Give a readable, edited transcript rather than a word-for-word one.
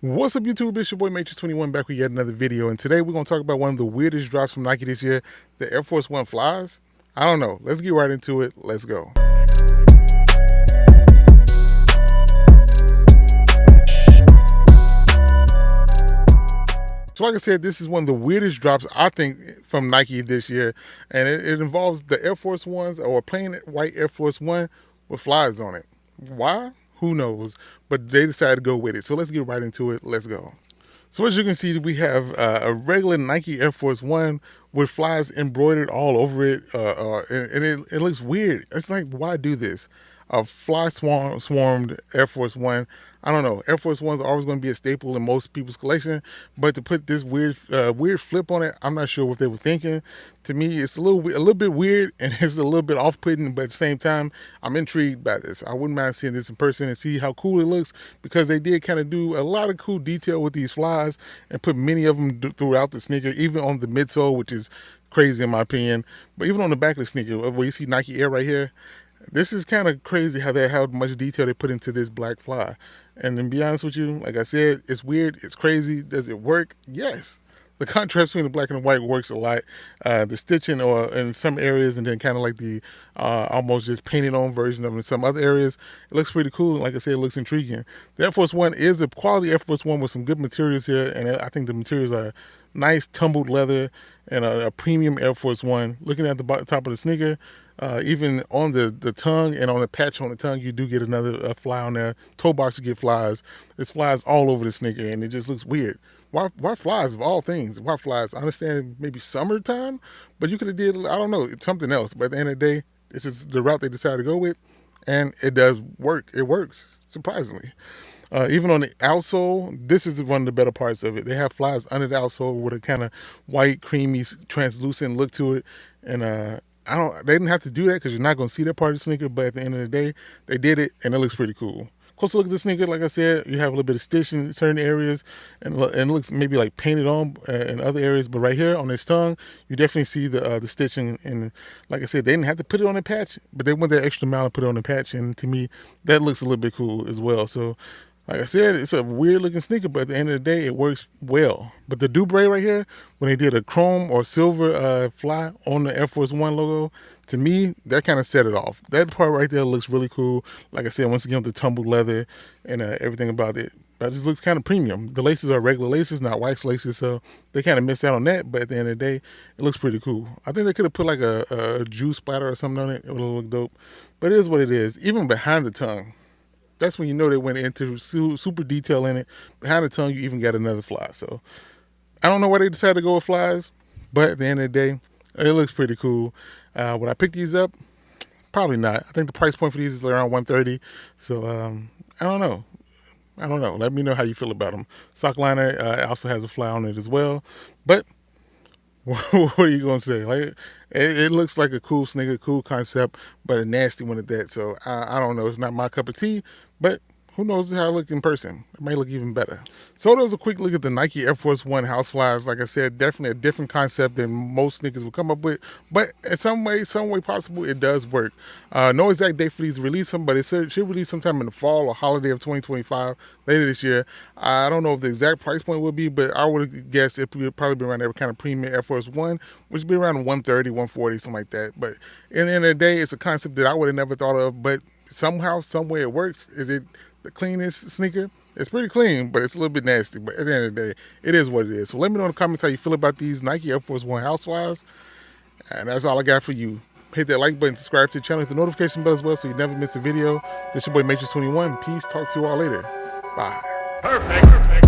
What's up YouTube, it's your boy M8trix21 back with yet another video, and today we're going to talk about one of the weirdest drops from Nike this year, the Air Force One flies. I don't know, let's get right into it, let's go. So like I said, this is one of the weirdest drops I think from Nike this year, and it involves the Air Force Ones, or a plain white Air Force One with flies on it. Why? Who knows? But they decided to go with it. So let's get right into it. Let's go. So as you can see, we have a regular Nike Air Force One with flies embroidered all over it, and it looks weird. It's like, why do this? A fly swarmed Air Force One. I don't know. Air Force Ones are always going to be a staple in most people's collection, but to put this weird flip on it, I'm not sure what they were thinking. To me, it's a little bit weird, and it's a little bit off-putting, but at the same time, I'm intrigued by this. I wouldn't mind seeing this in person and see how cool it looks, because they did kind of do a lot of cool detail with these flies and put many of them throughout the sneaker, even on the midsole, which is crazy in my opinion. But even on the back of the sneaker, where you see Nike Air right here, this is kind of crazy how much detail they put into this black fly. And to be honest with you, like I said, it's weird, it's crazy. Does it work? Yes. The contrast between the black and the white works a lot. The stitching, or in some areas, and then kind of like the almost just painted on version of it in some other areas, it looks pretty cool. Like I said, it looks intriguing. The Air Force One is a quality Air Force One with some good materials here, and I think the materials are nice tumbled leather and a premium Air Force One. Looking at the top of the sneaker, even on the tongue and on the patch on the tongue, you do get another fly on there. Toe box, you get flies. There's flies all over the sneaker, and it just looks weird. Why flies of all things? Why flies? I understand maybe summertime, but you could have did, I don't know, it's something else. But at the end of the day, this is the route they decided to go with, and it does work. It works, surprisingly. Even on the outsole, this is one of the better parts of it. They have flies under the outsole with a kind of white, creamy, translucent look to it, and they didn't have to do that because you're not going to see that part of the sneaker. But at the end of the day, they did it, and it looks pretty cool. Closer look at the sneaker, like I said, you have a little bit of stitch in certain areas, and it looks maybe like painted on in other areas. But right here on this tongue, you definitely see the stitching. And like I said, they didn't have to put it on the patch, but they went that extra mile and put it on the patch. And to me, that looks a little bit cool as well. So like I said, it's a weird looking sneaker, but at the end of the day, it works well. But the Dubre right here, when they did a chrome or silver fly on the Air Force One logo, to me, that kind of set it off. That part right there looks really cool. Like I said, once again, with the tumbled leather and everything about it. But it just looks kind of premium. The laces are regular laces, not wax laces, so they kind of missed out on that. But at the end of the day, it looks pretty cool. I think they could have put like a juice splatter or something on it. It would have looked dope. But it is what it is. Even behind the tongue, that's when you know they went into super detail in it. Behind the tongue, you even got another fly. So I don't know why they decided to go with flies, but at the end of the day, it looks pretty cool. Would I pick these up? Probably not. I think the price point for these is around $130. So I don't know. Let me know how you feel about them. Sock liner also has a fly on it as well. But what are you gonna say? Like, it looks like a cool sneaker, cool concept, but a nasty one at that. So I don't know. It's not my cup of tea, but who knows how it look in person? It may look even better. So that was a quick look at the Nike Air Force One house flies. Like I said, definitely a different concept than most sneakers would come up with. But in some way possible, it does work. No exact date for these release them, but it should release sometime in the fall or holiday of 2025, later this year. I don't know if the exact price point will be, but I would guess it would probably be around every kind of premium Air Force One, which would be around 130, 140, something like that. But in the end of the day, it's a concept that I would have never thought of, but somehow, some way it works. Is it the cleanest sneaker? It's pretty clean, but it's a little bit nasty. But at the end of the day, it is what it is. So let me know in the comments how you feel about these Nike Air Force One house flies. And that's all I got for you. Hit that like button, subscribe to the channel, hit the notification bell as well so you never miss a video. This your boy M8trix21. Peace. Talk to you all later. Bye. Perfect.